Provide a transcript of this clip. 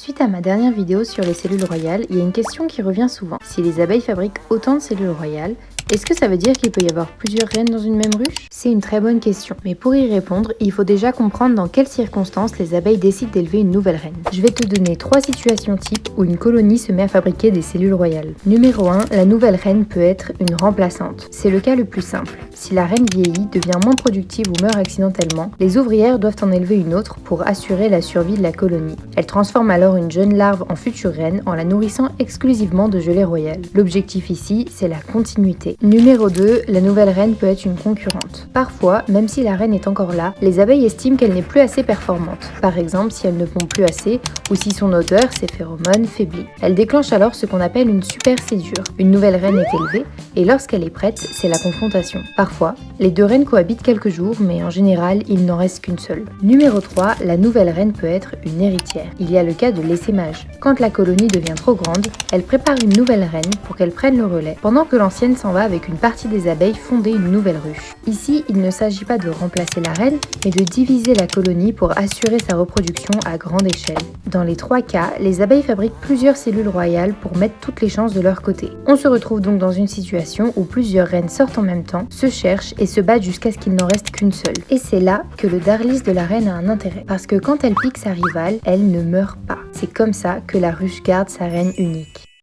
Suite à ma dernière vidéo sur les cellules royales, il y a une question qui revient souvent. Si les abeilles fabriquent autant de cellules royales, est-ce que ça veut dire qu'il peut y avoir plusieurs reines dans une même ruche? C'est une très bonne question, mais pour y répondre, il faut déjà comprendre dans quelles circonstances les abeilles décident d'élever une nouvelle reine. Je vais te donner 3 situations types où une colonie se met à fabriquer des cellules royales. Numéro 1, la nouvelle reine peut être une remplaçante. C'est le cas le plus simple. Si la reine vieillit, devient moins productive ou meurt accidentellement, les ouvrières doivent en élever une autre pour assurer la survie de la colonie. Elles transforment alors une jeune larve en future reine en la nourrissant exclusivement de gelée royale. L'objectif ici, c'est la continuité. Numéro 2, la nouvelle reine peut être une concurrente. Parfois, même si la reine est encore là, les abeilles estiment qu'elle n'est plus assez performante. Par exemple, si elle ne pond plus assez ou si son odeur, ses phéromones, faiblit. Elle déclenche alors ce qu'on appelle une supercédure. Une nouvelle reine est élevée et lorsqu'elle est prête, c'est la confrontation. Parfois, les deux reines cohabitent quelques jours, mais en général, il n'en reste qu'une seule. Numéro 3, la nouvelle reine peut être une héritière. Il y a le cas de l'essaimage. Quand la colonie devient trop grande, elle prépare une nouvelle reine pour qu'elle prenne le relais, pendant que l'ancienne s'en va avec une partie des abeilles fonder une nouvelle ruche. Ici, il ne s'agit pas de remplacer la reine, mais de diviser la colonie pour assurer sa reproduction à grande échelle. Dans les 3 cas, les abeilles fabriquent plusieurs cellules royales pour mettre toutes les chances de leur côté. On se retrouve donc dans une situation où plusieurs reines sortent en même temps, se cherchent et se battent jusqu'à ce qu'il n'en reste qu'une seule. Et c'est là que le darlis de la reine a un intérêt, parce que quand elle pique sa rivale, elle ne meurt pas. C'est comme ça que la ruche garde sa reine unique.